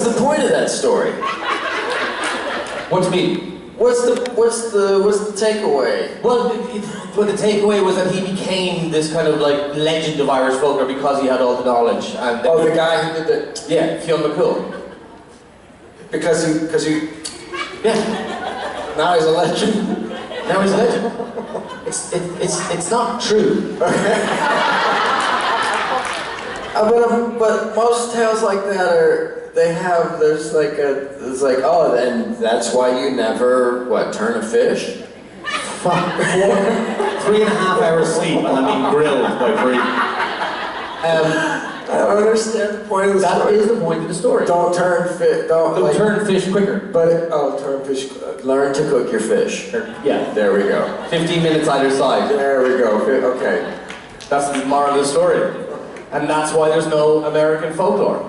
What's the point of that story? What do you mean? What's the takeaway? Well, the takeaway was that he became this kind of like legend of Irish folklore because he had all the knowledge. And Oh, the guy who did the... Yeah, Fionn McCool. Because he... Yeah. Now he's a legend. Now he's a legend. It's not true. But most tales like that are... There's like it's like, oh, then that's why you never, turn a fish? Fuck. 3.5 hours sleep and I'm being grilled by Bree. I don't understand the point of the story. That is the point of the story. Don't turn fish. Don't turn fish quicker. Turn fish. Learn to cook your fish. Yeah. There we go. 15 minutes either side. There we go. Okay. That's the moral of the story. And that's why there's no American folklore.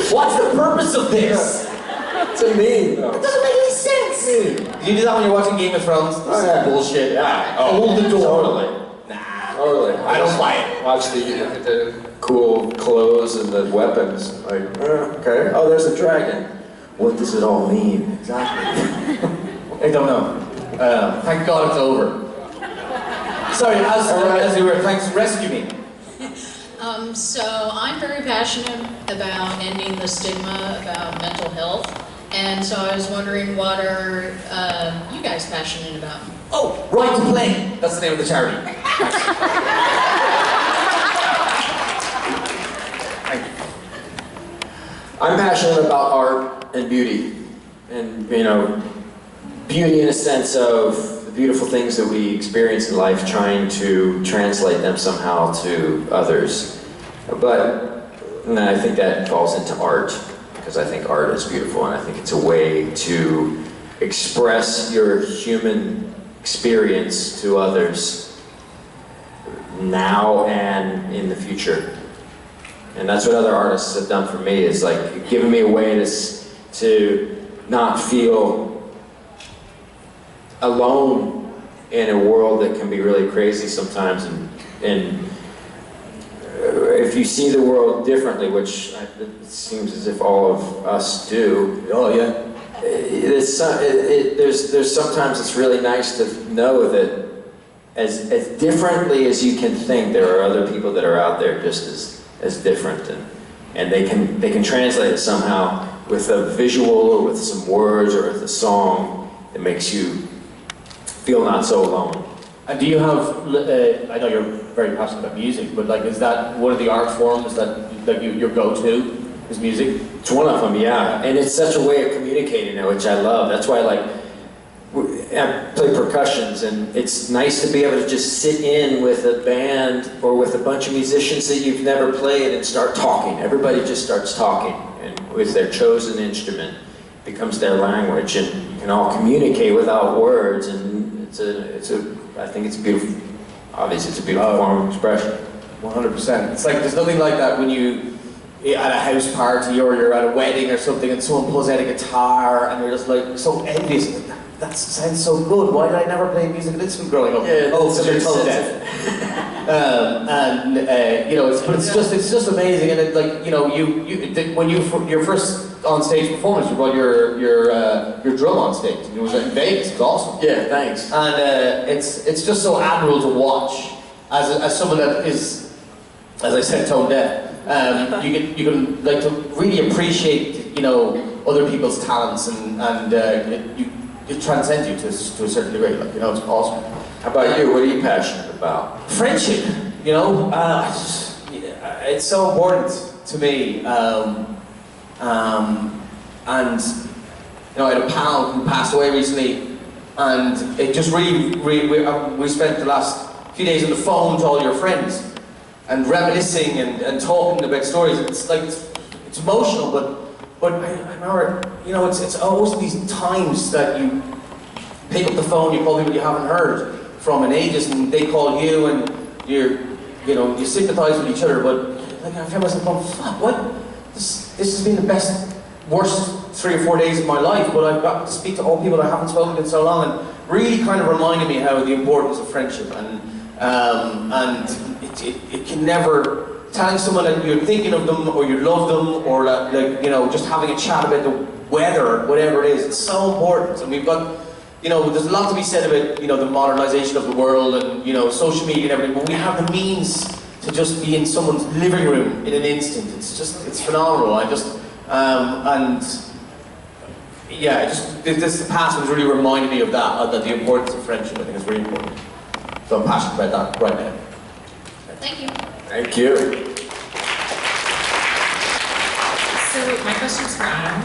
What's the purpose of this? To me, though. It doesn't make any sense. Do you do that when you're watching Game of Thrones? Oh, yeah. Bullshit. Yeah. Hold the door. Totally. Nah. Totally. I don't buy it. Watch the cool clothes and the weapons. Like, okay. Oh, there's a dragon. What does it all mean? Exactly. I don't know. Thank God it's over. Sorry, as you were trying to rescue me. So I'm very passionate about ending the stigma about mental health, and so I was wondering, what are you guys passionate about? Oh, Right to Play. That's the name of the charity. I'm passionate about art and beauty, and beauty in a sense of the beautiful things that we experience in life, trying to translate them somehow to others. But I think that falls into art, because I think art is beautiful, and I think it's a way to express your human experience to others now and in the future. And that's what other artists have done for me, is like giving me a way to not feel alone in a world that can be really crazy sometimes, and if you see the world differently, which it seems as if all of us do. Oh yeah. There's sometimes it's really nice to know that as differently as you can think, there are other people that are out there just as different, and they can translate it somehow with a visual or with some words or with a song that makes you feel not so alone. And do you have, I know you're very passionate about music, but like, is that one of the art forms that your go-to is music? It's one of them, yeah. And it's such a way of communicating it, which I love. That's why I play percussions, and it's nice to be able to just sit in with a band or with a bunch of musicians that you've never played and start talking. Everybody just starts talking, and with their chosen instrument, it becomes their language, and you can all communicate without words, and I think it's beautiful. Obviously, it's a beautiful form of expression. 100%. It's like, there's nothing like that when you, at a house party or you're at a wedding or something and someone pulls out a guitar and you're just like so envious. That sounds so good. Why did I never play music at this one growing up? Yeah, oh, because you're tone deaf. It's just amazing. And when your first on stage performance, you brought your drum on stage. It was in Vegas. It was awesome. Yeah, thanks. And it's just so admirable to watch as someone that is, as I said, tone deaf. You can like to really appreciate other people's talents, and it transcends you to a certain degree. Like, it's awesome. How about you? What are you passionate about? Friendship. It's so important to me. And I had a pal who passed away recently, and it just really we spent the last few days on the phone to all your friends and reminiscing and talking about stories. It's like it's emotional, but I remember, it's always these times that you pick up the phone, you call people you haven't heard from in ages, and they call you, and you sympathise with each other. But like, I found myself going, fuck, what? This has been the worst 3 or 4 days of my life, but I've got to speak to all people I haven't spoken to in so long, and really kind of reminded me how the importance of friendship, and it can never telling someone that you're thinking of them, or you love them, or that, like, you know, just having a chat about the weather, whatever it is, it's so important. And we've got, you know, there's a lot to be said about, you know, the modernization of the world and, you know, social media and everything, but we have the means to just be in someone's living room in an instant. It's phenomenal. Yeah, this past was really reminding me of that the importance of friendship. I think it's really important. So I'm passionate about that right now. Thank you. Thank you. So my question's for Adam.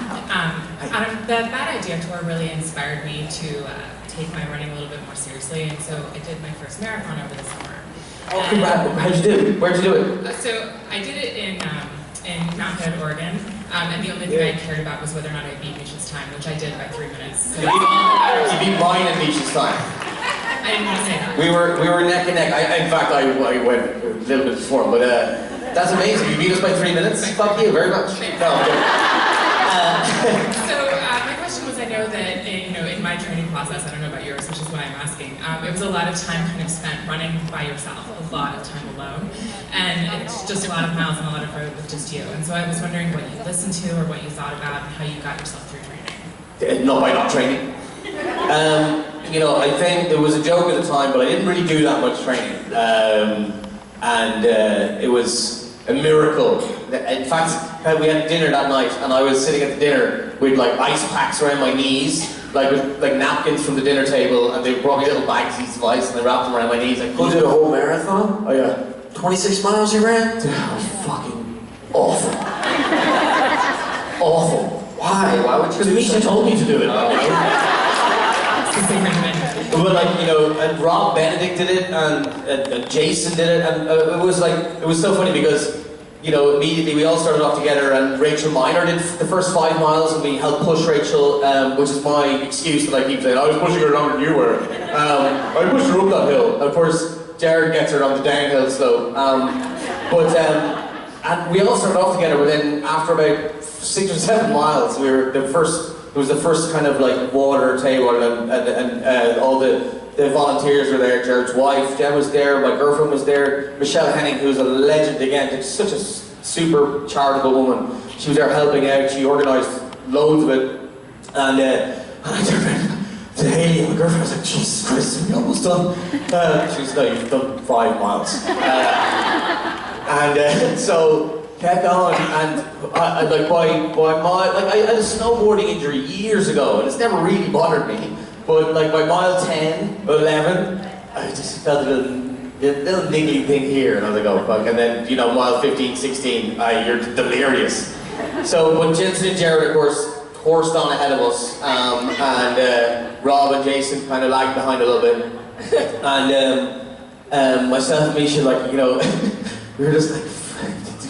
Adam, the Bad Idea Tour really inspired me to take my running a little bit more seriously, and so I did my first marathon over the summer. Oh, congrats. How'd you do it? Where'd you do it? So I did it in Mount Hood, Oregon, and the only thing I cared about was whether or not I beat Misha's time, which I did by 3 minutes. So You beat mine and Misha's time. I didn't want to say that. We were neck and neck. In fact, I went a little bit before, but that's amazing. You beat us by 3 minutes. Fuck you very much. No, So my question was, I know that in my training process, I don't know about yours, which is why I'm asking. It was a lot of time kind of spent running by yourself, a lot of time alone, and it's just a lot of miles and a lot of road with just you. And so I was wondering what you listened to or what you thought about and how you got yourself through training. No, by not training. You know, I think there was a joke at the time, but I didn't really do that much training. It was a miracle. In fact, we had dinner that night, and I was sitting at the dinner with like ice packs around my knees, like with like napkins from the dinner table, and they brought me little bagsies of ice, and they wrapped them around my knees. You did a whole marathon? Oh yeah. 26 miles you ran? Dude, that was fucking awful. Awful. Why? Why would you? Because Misha told me to do it. But like, you know, and Rob Benedict did it, and Jason did it, and it was so funny because, you know, immediately we all started off together, and Rachel Miner did the first 5 miles, and we helped push Rachel, which is my excuse that I keep saying. I was pushing her longer than you were. I pushed her up that hill. And of course, Jared gets her on the downhill slope. And we all started off together, but then after about 6 or 7 miles, it was the first kind of like water table, and all the volunteers were there. Jared's wife, Jen, was there, my girlfriend was there, Michelle Henning, who's a legend again, she's such a super charitable woman. She was there helping out, she organised loads of it, and I turned around to Hayley, my girlfriend, I was like, Jesus Christ, are we almost done? She was like, you've done 5 miles. So kept on, and I had a snowboarding injury years ago, and it's never really bothered me. But like by mile 10, 11, I just felt a little niggly thing here, and I was like, oh fuck. And then, you know, mile 15, 16, you're delirious. So, but Jensen and Jared, of course, horsed on ahead of us, and Rob and Jason kind of lagged behind a little bit, and myself and Misha, like, you know, we were just like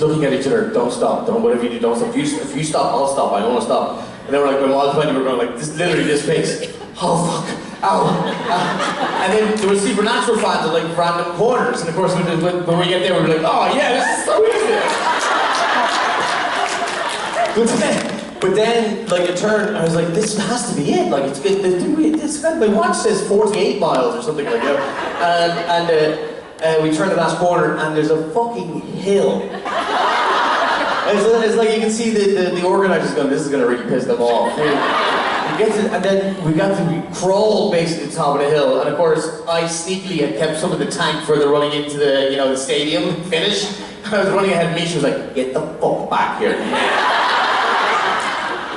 looking at each other. Don't stop. Whatever you do, don't stop. If you stop, I'll stop. I don't want to stop. And then we're like, by mile 20, we're going like this pace. Oh fuck! Ow! And then there were supernatural fans at like random corners, and of course when we get there, we're like, oh yeah, this is so easy. But then, like, it turned, I was like, this has to be it. Like, it's good. My watch says 48 miles or something like that. And we turned the last corner, and there's a fucking hill. It's like you can see the organisers going, this is going to really piss them off. And then we crawled basically to the top of the hill, and of course I sneakily had kept some of the tank for the running into the stadium finish. And I was running ahead, and Misha was like, get the fuck back here.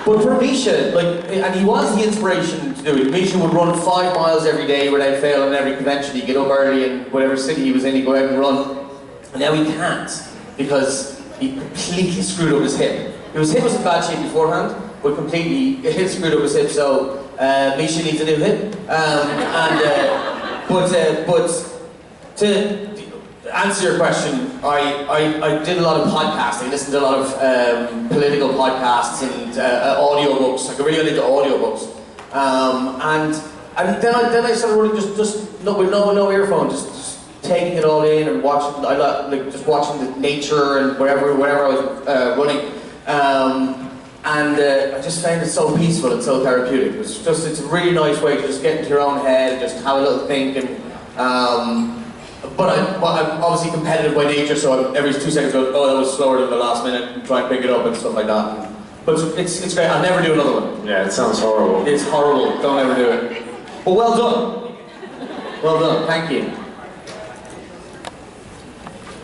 But for Misha, like, and he was the inspiration to do it. Misha would run 5 miles every day without fail, and every convention he'd get up early in whatever city he was in, he'd go out and run. And now he can't, because he completely screwed up his hip. His hip was in bad shape beforehand, but completely screwed up his hip, so Misha needs a new hip. But to answer your question, I did a lot of podcasting. I listened to a lot of political podcasts and audiobooks. I really got into audiobooks. And then I started running with no earphone, just taking it all in and watching. I like just watching the nature and wherever I was running. I just found it so peaceful and so therapeutic. It's a really nice way to just get into your own head, just have a little think, and but I'm obviously competitive by nature, so I'm every 2 seconds go, oh, that was slower than the last minute, and try and pick it up and stuff like that. But it's great. I'll never do another one. Yeah, it sounds horrible. It's horrible. Don't ever do it. But well done. Well done. Thank you.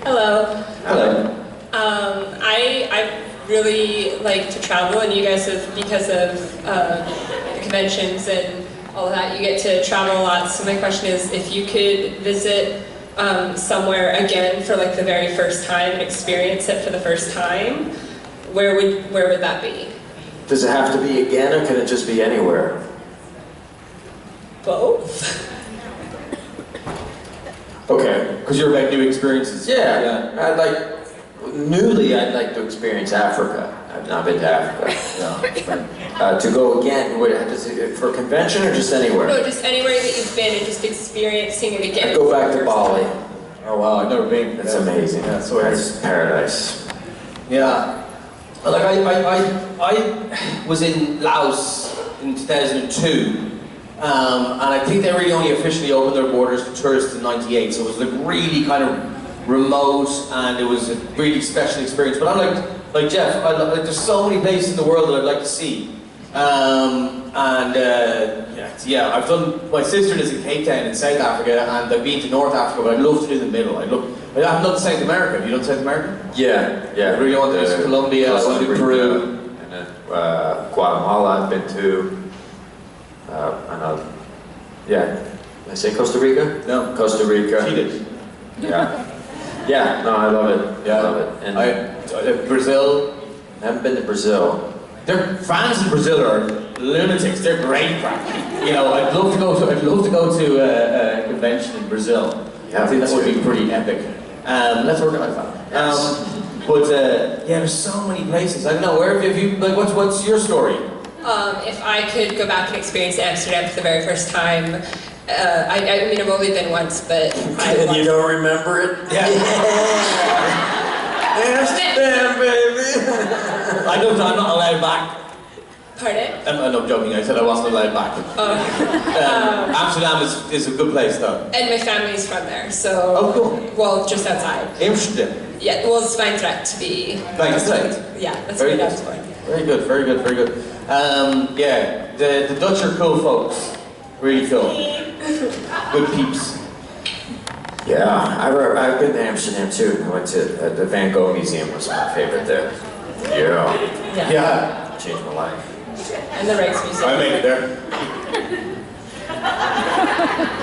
Hello. Hello. I really like to travel, and you guys have, because of the conventions and all of that, you get to travel a lot. So my question is, if you could visit somewhere again for like the very first time and experience it for the first time, where would that be? Does it have to be again, or can it just be anywhere? Both. Okay. Because you're about new experiences. Yeah. I'd like to experience Africa. I've not been to Africa. No. To go again, for a convention or just anywhere? No, just anywhere that you've been and just experiencing it again. I'd go back to Bali. Oh wow, I've never been. That's amazing. Yeah, so That's paradise. Yeah. Like I was in Laos in 2002. And I think they really only officially opened their borders to tourists in '98, so it was like really kind of remote, and it was a really special experience. But I'm like Jeff, there's so many places in the world that I'd like to see. Yeah, I've done. My sister lives in Cape Town in South Africa, and I've been to North Africa, but I'd love to do the middle. I haven't done South America. Have you done South America? Yeah. I really want to do Colombia. I want to do Peru. And then Guatemala I've been to. Did I say Costa Rica? No. Costa Rica. She did. Yeah. Yeah, no, I love it. Yeah. I love it. And Brazil. I haven't been to Brazil. France and Brazil are lunatics. They're great crack. You know, I'd love to go to a convention in Brazil. Yeah, I think that would too. be pretty epic. Let's organise that. There's so many places. I don't know. Where have you? Like, what's your story? If I could go back and experience Amsterdam for the very first time, I mean, I've only been once, but And you don't remember it? Yeah. Amsterdam, baby! I'm not allowed back. Pardon? I'm not joking. I said I wasn't allowed back. Amsterdam is a good place, though. And my family's from there, so... Oh, cool. Well, just outside. Amsterdam. Yeah, well, it's Zwijndrecht to be... Zwijndrecht. Yeah, that's Very where I good. was born. Very good, very good, very good. The Dutch are cool folks. Really cool. Good peeps. Yeah, I've been to Amsterdam too. I went to the Van Gogh Museum, was my favorite there. Yeah. Changed my life. And the Rijksmuseum. I made it there.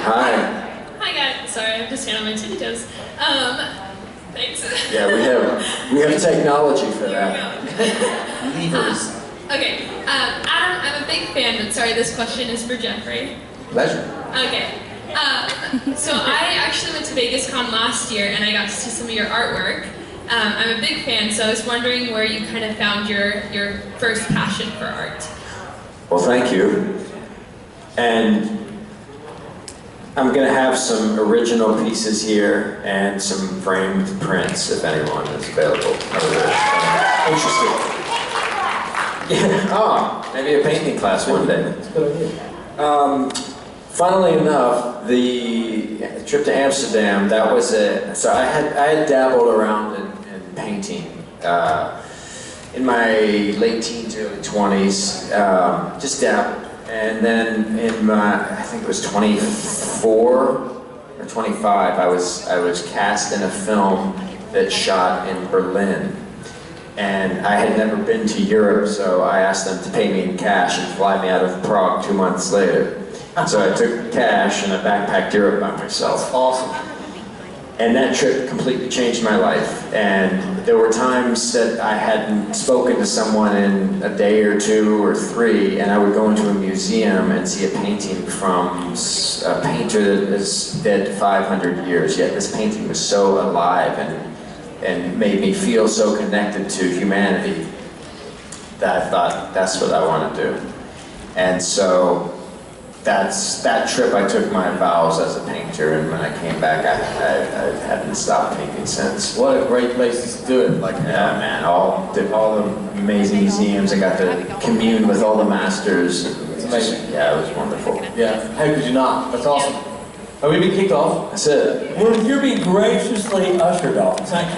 Hi. Hi guys, sorry, I'm just here on my tippy toes. Thanks. Yeah, we have technology for that. Levers. Okay, Adam, I'm a big fan, but sorry, this question is for Jeffrey. Pleasure. Okay. So I actually went to Vegas Con last year and I got to see some of your artwork. I'm a big fan, so I was wondering where you kind of found your first passion for art. Well, thank you. And I'm going to have some original pieces here and some framed prints, if anyone is available. Interested. Yeah. Oh, maybe a painting class one day. That's a good idea. Funnily enough, the trip to Amsterdam, that was so I had dabbled around in painting in my late teens, early 20s, just dabbled. And then in my, I think it was 24 or 25, I was cast in a film that shot in Berlin. And I had never been to Europe, so I asked them to pay me in cash and fly me out of Prague 2 months later. So I took cash and I backpacked Europe by myself. That's awesome. And that trip completely changed my life. And there were times that I hadn't spoken to someone in a day or 2 or 3, and I would go into a museum and see a painting from a painter that is dead 500 years, yet this painting was so alive and made me feel so connected to humanity that I thought, that's what I want to do. And so that trip I took my vows as a painter, and when I came back I hadn't stopped painting since. What a great place to do it. Yeah, man, all the amazing museums. I got to commune with all the masters. It's amazing. Yeah, it was wonderful. Yeah, how could you not? That's awesome. Are we being kicked off? That's it. Well, you're being graciously ushered off. It's not